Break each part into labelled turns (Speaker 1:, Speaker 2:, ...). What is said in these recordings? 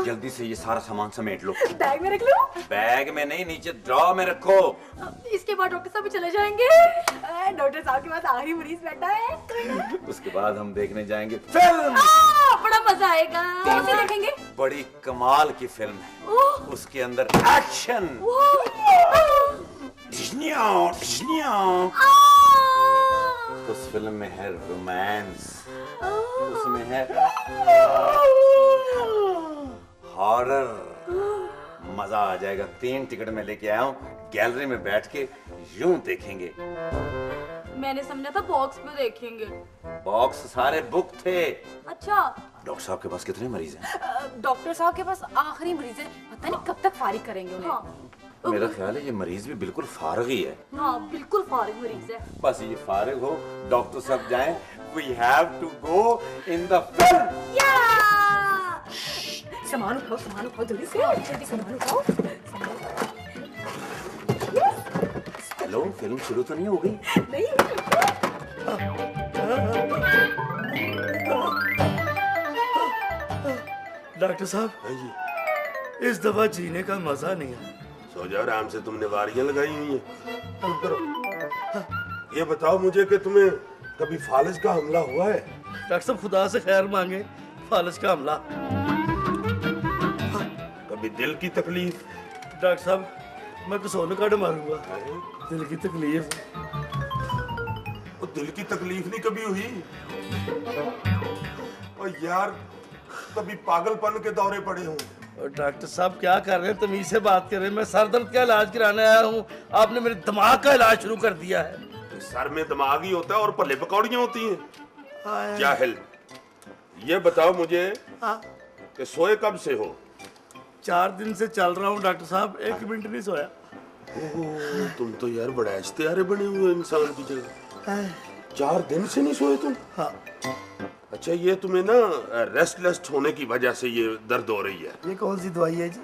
Speaker 1: जल्दी से ये सारा सामान समेट लो।
Speaker 2: बैग में रख लो।
Speaker 1: बैग में नहीं, नीचे ड्रॉ में रखो।
Speaker 2: इसके बाद डॉक्टर साहब भी चले जाएंगे। डॉक्टर साहब के पास आखिरी मरीज बैठा है।
Speaker 1: उसके बाद हम देखने जाएंगे फिल्म।
Speaker 2: बड़ा मजा आएगा। कौन सी देखेंगे?
Speaker 1: बड़ी कमाल की फिल्म है। उसके अंदर एक्शन, उस फिल्म में है रोमांस, उसमें है हॉरर। मजा आ जाएगा। 3 टिकट में लेके आया हूँ, गैलरी में बैठ के यूं देखेंगे।
Speaker 2: मैंने समझा था बॉक्स में देखेंगे।
Speaker 1: बॉक्स सारे बुक थे।
Speaker 2: अच्छा,
Speaker 1: डॉक्टर साहब के पास कितने मरीज हैं?
Speaker 2: डॉक्टर साहब के पास आखिरी मरीज है, पता नहीं कब तक फारिग करेंगे उन्हें। हाँ।
Speaker 1: मेरा ख्याल है ये मरीज भी बिल्कुल फारिग ही है।
Speaker 2: हाँ, बिल्कुल फारिग मरीज है।
Speaker 1: बस ये फारिग हो, डॉक्टर साहब जाएं। We have to go in the film.
Speaker 2: सामान उठाओ जल्दी से। सामान उठाओ।
Speaker 1: हेलो, फिल्म शुरू तो नहीं हो गई?
Speaker 2: नहीं।
Speaker 3: डॉक्टर साहब, इस दफा जीने का मजा नहीं है।
Speaker 4: सो जाओ आराम से, तुमने वारियां लगाई हुई हैं। करो। ये बताओ मुझे कि तुम्हें कभी फालिज का हमला हुआ है?
Speaker 3: डॉक्टर साहब खुदा से खैर मांगे, फालिज का हमला।
Speaker 4: कभी दिल की तकलीफ?
Speaker 3: डॉक्टर साहब, मैं कसौन काट मारूंगा। दिल की तकलीफ?
Speaker 4: वो दिल की तकलीफ नहीं कभी हुई? और यार कभी पागलपन के दौरे पड़े हों?
Speaker 3: और डॉक्टर साहब क्या कर रहे हैं, तमीज से बात कर रहे हैं। मैं सर दर्द का इलाज कराने आया हूँ, आपने मेरे दिमाग का इलाज शुरू कर दिया है।
Speaker 4: सर में दिमाग ही होता है और पल्ले पकौड़ियां होती हैं। जाहिल, ये बताओ मुझे कि सोए कब से हो?
Speaker 3: 4 दिन से चल रहा हूँ डॉक्टर साहब, 1 मिनट नहीं सोया।
Speaker 4: तुम तो यार बड़ा इश्तेहारे बने हुए इंसान की जगह। 4 दिन से नहीं सोए तुम?
Speaker 3: हाँ।
Speaker 4: अच्छा, ये तुम्हें ना रेस्टलेस होने की वजह से ये दर्द हो रही है।
Speaker 3: ये कौन सी दवाई है जी?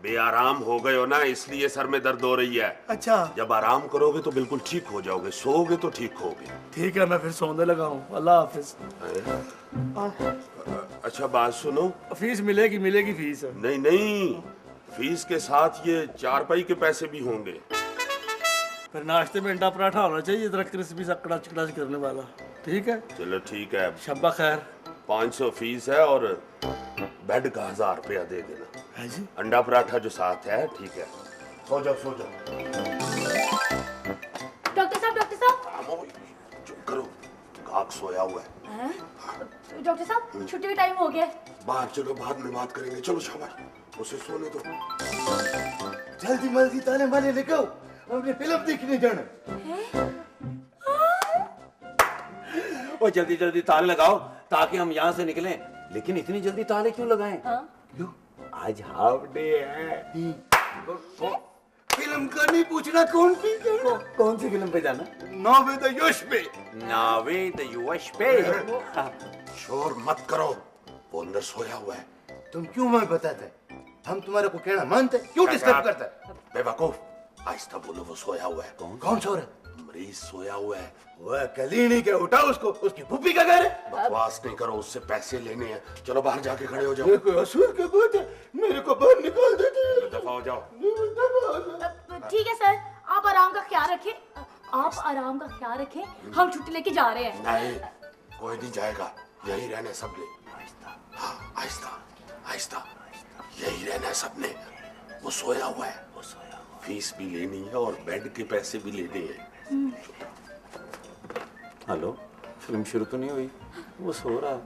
Speaker 4: बेआराम हो गए हो ना, इसलिए सर में दर्द हो रही है।
Speaker 3: अच्छा।
Speaker 4: जब आराम करोगे तो बिल्कुल ठीक हो जाओगे, सोओगे तो ठीक होगे।
Speaker 3: ठीक है, मैं फिर सोने लगा हूँ। अल्लाह हाफिज।
Speaker 4: अच्छा बात सुनो।
Speaker 3: फीस मिलेगी फीस।
Speaker 4: नहीं, फीस के साथ ये चारपाई के पैसे भी होंगे।
Speaker 3: फिर नाश्ते में अंडा पराठा होना चाहिए, जरा क्रिस्पी सा कड़ाच करने वाला। ठीक है,
Speaker 4: चलो ठीक है।
Speaker 3: शब्बा खैर।
Speaker 4: 500 फीस है और बेड का 1000 रुपया दे देना।
Speaker 3: है जी।
Speaker 4: अंडा पराठा जो साथ है। ठीक है, सो जाओ।
Speaker 2: डॉक्टर साहब।
Speaker 4: चुप करो, काक सोया हुआ है।
Speaker 2: डॉक्टर साहब, छुट्टी का टाइम हो गया है।
Speaker 4: बाहर चलो, बाद में बात करेंगे। चलो शाबाश, उसे सोने दो।
Speaker 5: जल्दी ताले माले लगाओ, हमने फिल्म देखने जाना।
Speaker 1: और जल्दी ताले लगाओ ताकि हम यहाँ से निकलें। लेकिन इतनी जल्दी ताले क्यों लगाएं? क्यों? आज हाफ डे है।
Speaker 5: फिल्म का नहीं पूछना, कौन सी फिल्म पे जाना?
Speaker 4: नावे द यश पे। शोर मत करो, वो अंदर सोया हुआ है।
Speaker 5: तुम क्यों हमें बताते? हम तुम्हारे को कहना मानते, क्यों डिस्टर्ब करता है?
Speaker 4: बेवकूफ, आहिस्ता बोलो। वो सोया हुआ है।
Speaker 5: कौन सो रहा?
Speaker 4: मरीज सोया हुआ है।
Speaker 5: वह कलीनी के उठाओ उसको, उसकी फूफी का घर है।
Speaker 4: बकवास नहीं करो, उससे पैसे लेने हैं। चलो बाहर जाके खड़े हो जाओ।
Speaker 5: ये कोई असूल की बात है? मेरे को बाहर निकाल देते हैं।
Speaker 4: दफा हो जाओ।
Speaker 2: ठीक है सर, आप आराम का ख्याल रखें। हम छुट्टी लेके जा रहे हैं।
Speaker 4: नहीं, कोई नहीं जाएगा, यही रहने सबने। आहिस्ता, यही रहना सबने। वो सोया हुआ है। फीस भी लेनी है और बेड के पैसे भी लेने हैं।
Speaker 1: हेलो, फिल्म शुरू तो नहीं हुई? वो सो रहा है।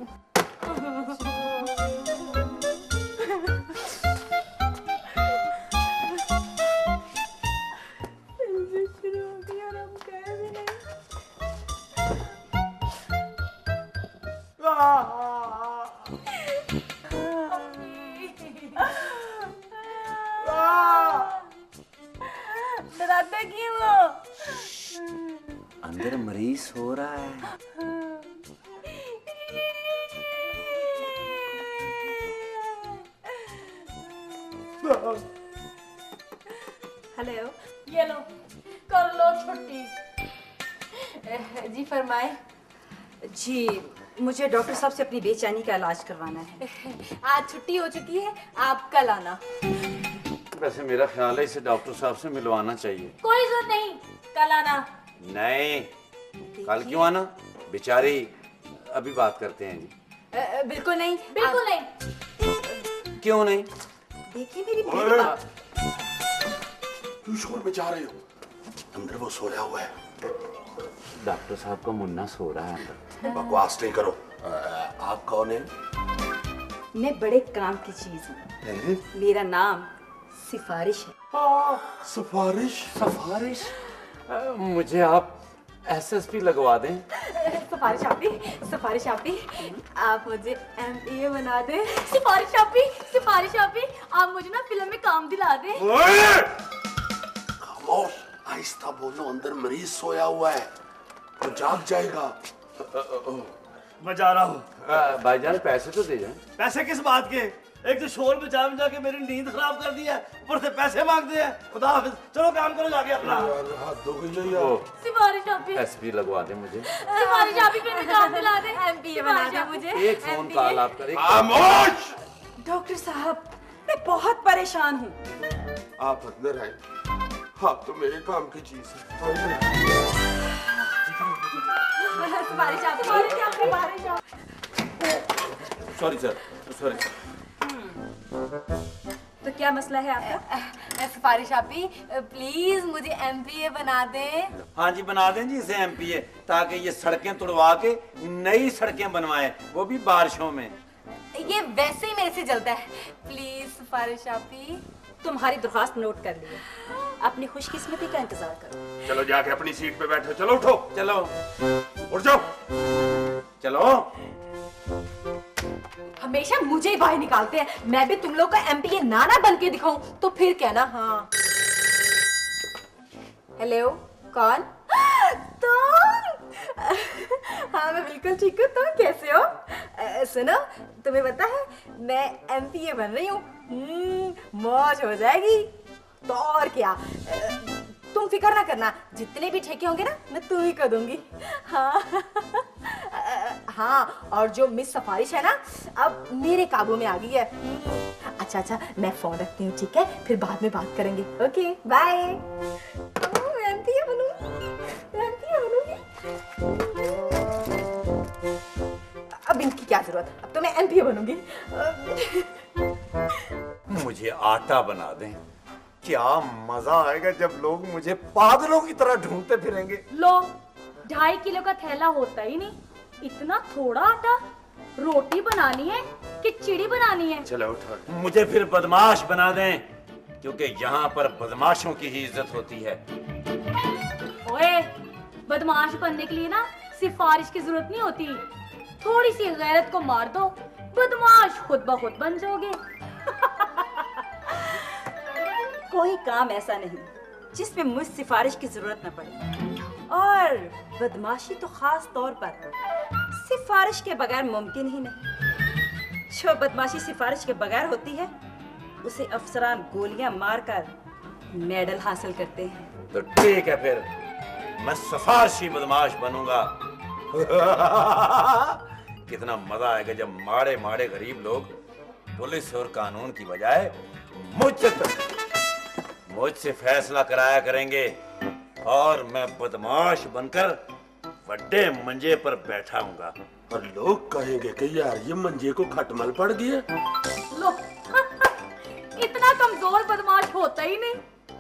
Speaker 2: शुरू हो गई और हम गए भी नहीं। डराते क्यों?
Speaker 1: अंदर मरीज हो रहा है।
Speaker 2: हेलो, ये लो, कर लो छुट्टी। जी फरमाए।
Speaker 6: जी, मुझे डॉक्टर साहब से अपनी बेचैनी का इलाज करवाना है।
Speaker 2: आज छुट्टी हो चुकी है, आप कल आना।
Speaker 1: वैसे मेरा ख्याल है इसे डॉक्टर साहब से मिलवाना चाहिए।
Speaker 2: कोई जरूरत नहीं, कल आना।
Speaker 1: नहीं, कल क्यों आना? बेचारी, अभी बात करते हैं जी।
Speaker 2: बिल्कुल नहीं, बिल्कुल नहीं।
Speaker 1: क्यों नहीं?
Speaker 6: देखिए मेरी बेटी।
Speaker 4: क्यों शोर मचा रहे हो? अंदर वो सोया हुआ है।
Speaker 1: डॉक्टर साहब का मुन्ना सो रहा है अंदर।
Speaker 4: बकवास नहीं करो। आप कौन हैं?
Speaker 6: मैं बड़े काम की चीज हूँ। मेरा नाम सिफारिश है।
Speaker 4: सिफारिश?
Speaker 1: सिफारिश? मुझे आप एसएसपी लगवा दें।
Speaker 2: सिफारिश आपी, आप मुझे MPA बना दे। सिफारिश आपी, आप मुझे ना फिल्म में काम दिला दे।
Speaker 4: खामोश, आहिस्ता बोलो, अंदर मरीज सोया हुआ है, तो जाग जाएगा।
Speaker 3: मैं जा रहा हूँ।
Speaker 1: भाईजान पैसे तो दे जाएं।
Speaker 3: पैसे किस बात के? एक तो शोर बचा बचा के मेरी नींद खराब कर दी है, ऊपर से पैसे मांगते हैं। खुदा हाफिज, चलो काम करो जाके अपना।
Speaker 4: हाथ धो गई है यार।
Speaker 2: सिफारिश आपी,
Speaker 1: एसपी लगवा दे मुझे।
Speaker 2: सिफारिश आपी, फिल्म में काम दिला दे। MPA बना दे मुझे।
Speaker 1: एक फोन कॉल आप करें।
Speaker 4: खामोश!
Speaker 6: डॉक्टर साहब, मैं बहुत परेशान हूँ।
Speaker 4: आप अंदर आए। आप तो मेरे काम की चीज है।
Speaker 2: सिफारिश आपी।
Speaker 1: Sorry sir, sorry.
Speaker 6: तो क्या मसला है आपका?
Speaker 2: सिफारिश आपी, प्लीज मुझे MPA बना दे।
Speaker 1: हाँ जी, बना दें जी इसे MPA, ताकि ये सड़कें तुड़वा के नई सड़कें बनवाएं, वो भी बारिशों में।
Speaker 2: ये वैसे ही मेरे से जलता है। प्लीज सिफारिश आपी।
Speaker 6: तुम्हारी दरख्वास्त नोट कर ली है। अपनी खुशकिस्मती का इंतजार करो।
Speaker 4: चलो जाके अपनी सीट पे बैठो। चलो उठो,
Speaker 1: चलो
Speaker 4: उठ जाओ।
Speaker 1: चलो।
Speaker 2: हमेशा मुझे ही बाहर निकालते हैं। मैं भी तुम लोग का MPA नाना बन के दिखाऊं तो फिर कहना। हाँ, हेलो, कौन? तुम? हाँ, मैं बिल्कुल ठीक हूँ। तुम कैसे हो? सुनो, तुम्हें पता है मैं MPA बन रही हूँ। मौज हो जाएगी। तो और क्या, तुम फिक्र ना करना, जितने भी ठेके होंगे ना मैं तुम ही कर दूंगी। हाँ। हाँ, और जो मिस सिफारिश है ना, अब मेरे काबू में आ गई है। अच्छा, मैं फोन रखती हूँ, ठीक है? फिर बाद में बात करेंगे। Okay, bye. MPA बनूंगी। अब इनकी क्या जरूरत, अब तो मैं MPA बनूंगी।
Speaker 1: मुझे आटा बना दें। क्या मजा आएगा जब लोग मुझे पागलों की तरह ढूंढते फिरेंगे।
Speaker 2: लो, 2.5 किलो का थैला होता ही नहीं, इतना थोड़ा आटा। रोटी बनानी है कि चिड़ी बनानी है?
Speaker 4: चलो उठो।
Speaker 1: मुझे फिर बदमाश बना दें, क्योंकि यहाँ पर बदमाशों की ही इज्जत होती है।
Speaker 2: ओए, बदमाश बनने के लिए ना सिफारिश की जरूरत नहीं होती। थोड़ी सी गैरत को मार दो, बदमाश खुद ब खुद बन जाओगे।
Speaker 6: कोई काम ऐसा नहीं जिसमें मुझ सिफारिश की जरूरत न पड़े, और बदमाशी तो खास तौर पर सिफारिश के बगैर मुमकिन ही नहीं। जो बदमाशी सिफारिश के बगैर होती है उसे अफसरान गोलियां मारकर मेडल हासिल करते हैं।
Speaker 1: तो ठीक है, फिर मैं सिफारिशी बदमाश बनूंगा। कितना मजा आएगा जब माड़े माड़े गरीब लोग पुलिस और कानून की बजाय मुझसे फैसला कराया करेंगे, और मैं बदमाश बनकर बड़े मंजे पर बैठा हूँगा।
Speaker 4: और लोग कहेंगे कि यार ये मंजे को खटमल पड़ गया।
Speaker 2: लो, इतना कमजोर बदमाश होता ही नहीं।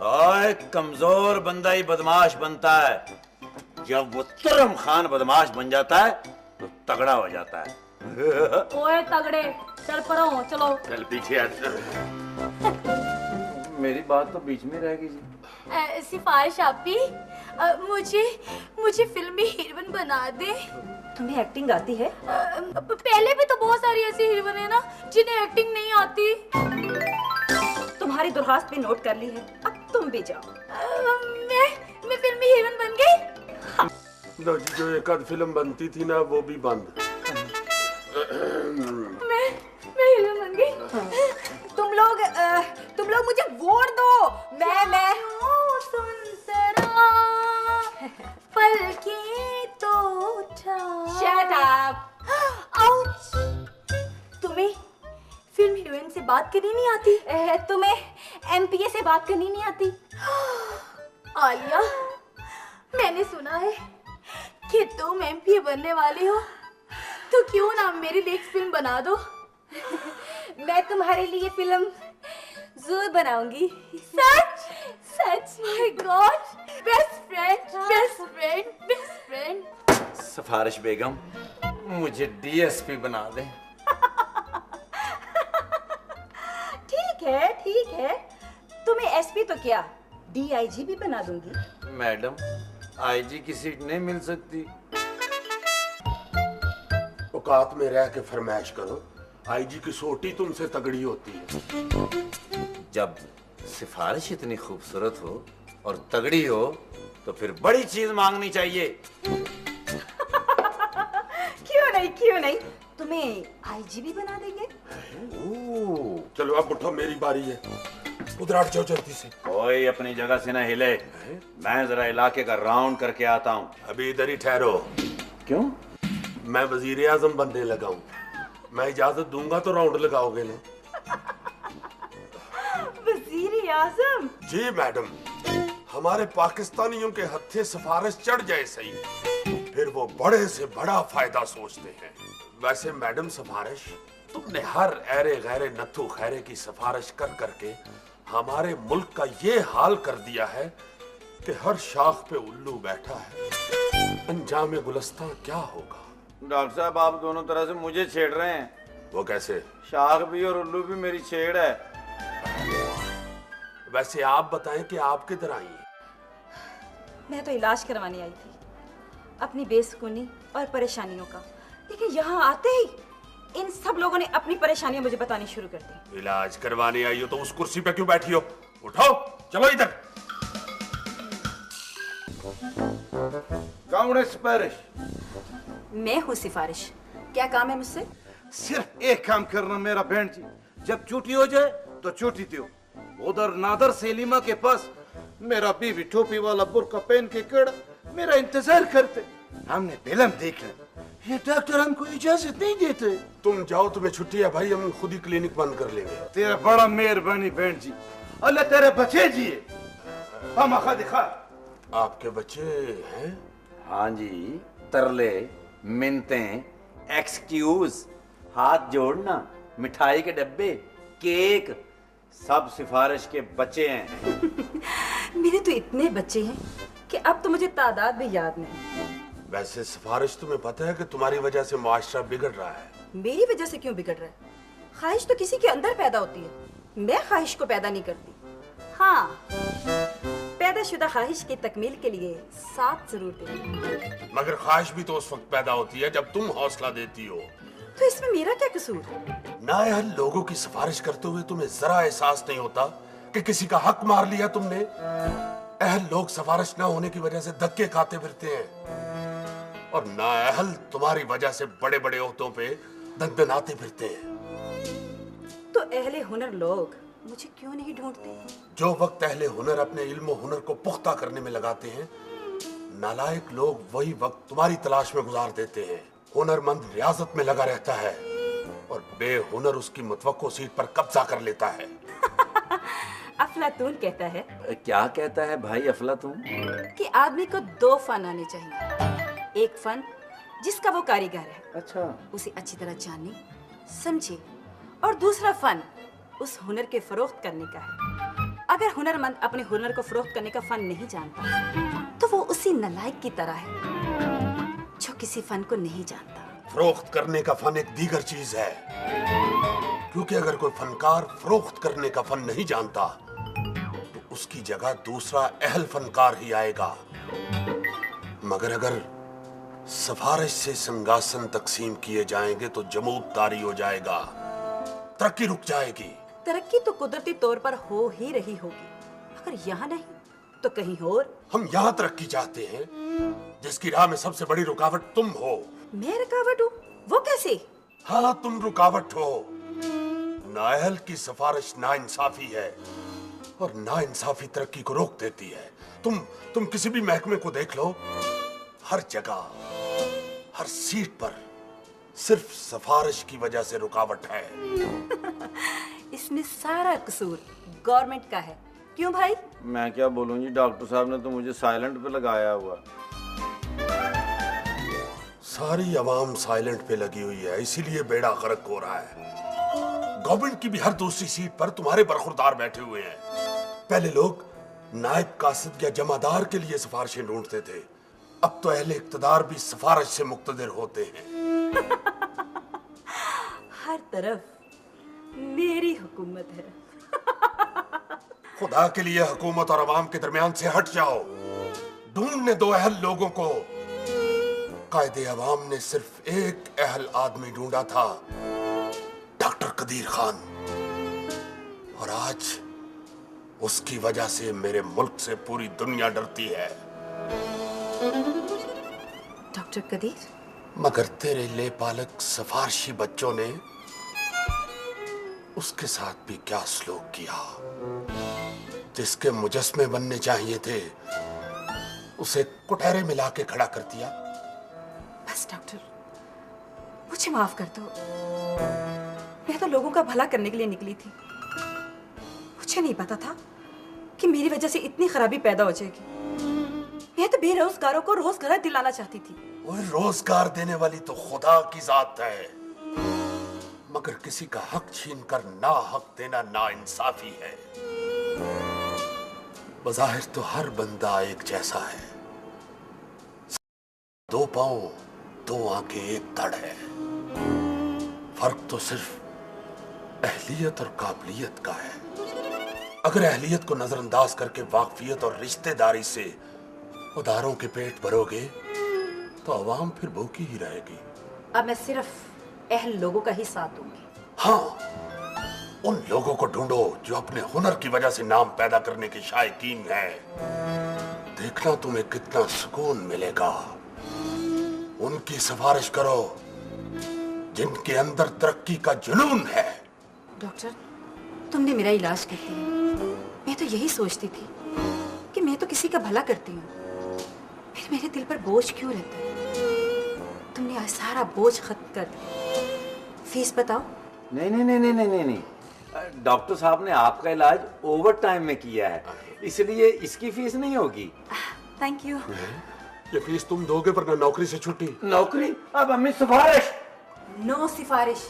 Speaker 1: ओए, कमजोर बंदा ही बदमाश बनता है। जब वो तुरम खान बदमाश बन जाता है तो तगड़ा हो जाता है।
Speaker 2: ओए तगड़े, चल पड़ो, चलो।
Speaker 4: चल पीछे हट।
Speaker 1: मेरी बात तो बीच में रह गई जी।
Speaker 2: सिफारिश आपी, मुझे फिल्म में हीरोइन बना दे।
Speaker 6: तुम्हें एक्टिंग आती है?
Speaker 2: पहले भी तो बहुत सारी ऐसी हीरोइन है ना जिन्हें एक्टिंग नहीं आती।
Speaker 6: तुम्हारी दरख्वास्त भी नोट कर ली है, अब तुम भी जाओ।
Speaker 2: मैं फिल्म में हीरोइन बन गई।
Speaker 4: लो जी, जो एक आध फिल्म बनती थी ना वो भी बंद।
Speaker 2: मैं हीरोइन बन गई। तुम लोग मुझे वोट दो। मैं सुनसरा पलके तो उठा। Shut बात करनी नहीं आती?
Speaker 6: तुम्हें एमपीए से बात करनी नहीं आती?
Speaker 2: आलिया, मैंने सुना है कि तुम एमपीए बनने वाली हो, तो क्यों ना मेरे लिए एक फिल्म बना दो।
Speaker 6: मैं तुम्हारे लिए फिल्म जरूर बनाऊंगी।
Speaker 2: सच सच? My god, best friend best friend best friend.
Speaker 1: सिफारिश बेगम, मुझे डीएसपी बना दें।
Speaker 6: ठीक है, तुम्हें एसपी तो क्या, डीआईजी भी बना दूंगी।
Speaker 1: मैडम, आईजी की सीट नहीं मिल सकती।
Speaker 4: औकात में रह के फरमाइश करो, आईजी की सोटी तुमसे तगड़ी होती है।
Speaker 1: जब सिफारिश इतनी खूबसूरत हो और तगड़ी हो तो फिर बड़ी चीज मांगनी चाहिए।
Speaker 6: क्यों नहीं, तुम्हें आईजी भी बना देंगे।
Speaker 4: चलो अब उठो, मेरी बारी है। उधर हट जाओ जल्दी से।
Speaker 1: कोई अपनी जगह से न हिले, मैं जरा इलाके का राउंड करके आता हूँ।
Speaker 4: अभी इधर ही ठहरो।
Speaker 1: क्यों?
Speaker 4: मैं वजीर आजम बनने लगा हूँ, मैं इजाजत दूंगा तो राउंड लगाओगे ना?
Speaker 6: वजीर आजम?
Speaker 4: जी मैडम, हमारे पाकिस्तानियों के हत्थे सिफारिश चढ़ जाए सही, फिर वो बड़े से बड़ा फायदा सोचते हैं। वैसे मैडम सिफारिश, तुमने हर ऐरे गैरे नथु खैरे की सिफारिश कर करके हमारे मुल्क का ये हाल कर दिया है कि हर शाख पे उल्लू बैठा है। अंजाम गुलस्तां क्या होगा?
Speaker 1: डॉक्टर साहब, आप दोनों तरह से मुझे छेड़ रहे हैं।
Speaker 4: वो कैसे?
Speaker 1: शाख भी और उल्लू भी मेरी छेड़ है।
Speaker 4: वैसे आप बताएं कि आप किधर आई हैं?
Speaker 6: मैं तो इलाज करवाने आई थी अपनी बेसुकूनी और परेशानियों का, लेकिन यहाँ आते ही इन सब लोगों ने अपनी परेशानियां मुझे बतानी शुरू कर दी।
Speaker 4: इलाज करवाने आई हो तो उस कुर्सी पे क्यों बैठी हो? उठाओ, चलो इधर।
Speaker 3: कौन है सिफारिश?
Speaker 6: मैं हूँ सिफारिश, क्या काम है मुझसे?
Speaker 3: सिर्फ एक काम करना मेरा बहन जी, जब छुट्टी हो जाए तो छुट्टी दो। उधर नादर सेलिमा के पास मेरा बीवी टोपी वाला बुर्का पहन के खड़ा मेरा इंतजार करते। हमने फिल्म देखना, ये डॉक्टर हमको इजाजत नहीं देते।
Speaker 4: तुम जाओ, तुम्हें छुट्टी है भाई, हम खुद ही क्लिनिक बंद कर लेंगे।
Speaker 3: तेरा बड़ा मेहरबानी बहन जी, अल्लाह तेरे बच्चे जिए। हम आखा दिखा।
Speaker 4: आपके बच्चे हैं?
Speaker 1: हाँ जी, तरले, मिन्नतें, एक्सक्यूज, हाथ जोड़ना, मिठाई के डब्बे, केक, सब सिफारिश के बच्चे हैं।
Speaker 6: मेरे तो इतने बच्चे हैं कि अब तो मुझे तादाद भी याद नहीं।
Speaker 4: वैसे सिफारिश, तुम्हें पता है कि तुम्हारी वजह से मुआशरा बिगड़ रहा है।
Speaker 6: मेरी वजह से क्यों बिगड़ रहा है? ख्वाहिश तो किसी के अंदर पैदा होती है, मैं ख्वाहिश को पैदा नहीं करती। हाँ, पैदाशुदा ख्वाहिश की तकमील के लिए साथ जरूर दें।
Speaker 4: मगर ख्वाहिश भी तो उस वक्त पैदा होती है जब तुम हौसला देती हो।
Speaker 6: तो इसमें मेरा क्या कसूर?
Speaker 4: नाअहल लोगों की सिफारिश करते हुए तुम्हें जरा एहसास नहीं होता कि किसी का हक मार लिया तुमने? अहल लोग सिफारिश न होने की वजह से धक्के खाते फिरते हैं, और नाअहल तुम्हारी वजह से बड़े बड़े ओहदों पे दंदनाते फिरते हैं।
Speaker 6: तो अहले हुनर लोग मुझे क्यों नहीं ढूंढते?
Speaker 4: जो वक्त अहले हुनर अपने इल्म और हुनर को पुख्ता करने में लगाते हैं, नालायक लोग वही वक्त तुम्हारी तलाश में गुजार देते हैं। हुनरमंद रियाजत में लगा रहता है और बेहुनर उसकी मुतवक्को सीट पर कब्जा कर लेता है।
Speaker 6: अफलातून कहता है।
Speaker 1: क्या कहता है भाई अफलातून?
Speaker 6: कि आदमी को दो फन आने चाहिए, एक फन जिसका वो कारीगर है,
Speaker 1: अच्छा,
Speaker 6: उसे अच्छी तरह जाने समझे, और दूसरा फन उस हुनर के फरोख्त करने का है। अगर हुनरमंद अपने हुनर को फरोख्त करने का फन नहीं जानता तो वो उसी नालायक की तरह है जो किसी फन को नहीं जानता।
Speaker 4: फरोख्त करने का फन एक दीगर चीज है, क्योंकि अगर कोई फनकार फरोख्त करने का फन नहीं जानता तो उसकी जगह दूसरा अहल फनकार ही आएगा। मगर अगर सिफारिश से संगासन तकसीम किए जाएंगे तो जमूत तारी हो जाएगा, तरक्की रुक जाएगी।
Speaker 6: तरक्की तो कुदरती तौर पर हो ही रही होगी, अगर यहाँ नहीं तो कहीं और।
Speaker 4: हम यहाँ तरक्की चाहते हैं जिसकी राह में सबसे बड़ी रुकावट तुम हो।
Speaker 6: मैं रुकावट हूँ? वो कैसे?
Speaker 4: हाँ, तुम रुकावट हो। नाअहल की सिफारिश नाइंसाफी है और नाइंसाफी तरक्की को रोक देती है। तुम किसी भी महकमे को देख लो, हर जगह हर सीट पर सिर्फ सिफारिश की वजह से रुकावट है।
Speaker 6: इसमें सारा कसूर गवर्नमेंट का है। क्यों भाई?
Speaker 1: मैं क्या बोलूं जी, डॉक्टर साहब ने तो मुझे साइलेंट पे लगाया हुआ।
Speaker 4: सारी आवाम साइलेंट पे लगी हुई है, इसीलिए बेड़ा गर्क हो रहा है। गवर्नमेंट की भी हर दूसरी सीट पर तुम्हारे बरखुरदार बैठे हुए हैं। पहले लोग नायब कासिद या जमादार के लिए सिफारिशें ढूंढते थे, अब तो अहले इक्तदार भी सिफारिश से मुक्तदिर होते हैं।
Speaker 6: हर तरफ मेरी हुकूमत है।
Speaker 4: खुदा के लिए हुकूमत और अवाम के दरमियान से हट जाओ। ढूंढने दो अहल लोगों को। कायदे अवाम ने सिर्फ एक अहल आदमी ढूंढा था, डॉक्टर कदीर खान, और आज उसकी वजह से मेरे मुल्क से पूरी दुनिया डरती है।
Speaker 6: डॉक्टर कदीर?
Speaker 4: मगर तेरे लेपालक सिफारशी बच्चों ने उसके साथ भी क्या सलूक किया। जिसके मुजस्मे बनने चाहिए थे उसे कुटहरे मिला के खड़ा कर दिया।
Speaker 6: बस डॉक्टर, मुझे माफ कर दो। मैं तो लोगों का भला करने के लिए निकली थी। मुझे नहीं पता था कि मेरी वजह से इतनी खराबी पैदा हो जाएगी। मैं तो बेरोजगारों को रोजगार दिलाना चाहती थी।
Speaker 4: वो रोजगार देने वाली तो खुदा की जात है, मगर किसी का हक छीन कर ना हक देना नाइंसाफी है। बज़ाहिर तो हर बंदा एक जैसा है, दो पांव, दो आंखें, एक धड़ है। फर्क तो सिर्फ अहलियत और काबिलियत का है। अगर अहलियत को नजरअंदाज करके वाकफियत और रिश्तेदारी से उदारों के पेट भरोगे तो अवाम फिर भूखी ही रहेगी।
Speaker 6: अब मैं सिर्फ अहल लोगों का ही साथ दूंगी।
Speaker 4: हाँ, उन लोगों को ढूंढो जो अपने हुनर की वजह से नाम पैदा करने के शायकीन हैं। देखना तुम्हें कितना सुकून मिलेगा। उनकी सिफारिश करो जिनके अंदर तरक्की का जुनून है।
Speaker 6: डॉक्टर, तुमने मेरा इलाज कर दिया। मैं तो यही सोचती थी कि मैं तो किसी का भला करती हूँ, फिर मेरे दिल पर बोझ क्यों रहता है। तुमने आज सारा बोझ खत्म कर दिया। फीस बताओ।
Speaker 1: नहीं नहीं नहीं नहीं नहीं नहीं, डॉक्टर साहब ने आपका इलाज ओवर टाइम में किया है, इसलिए इसकी फीस नहीं होगी।
Speaker 6: Thank you.
Speaker 4: ये फीस तुम दोगे वरना नौकरी से छुट्टी।
Speaker 1: नौकरी? अब अम्मी सिफारिश।
Speaker 6: नो सिफारिश।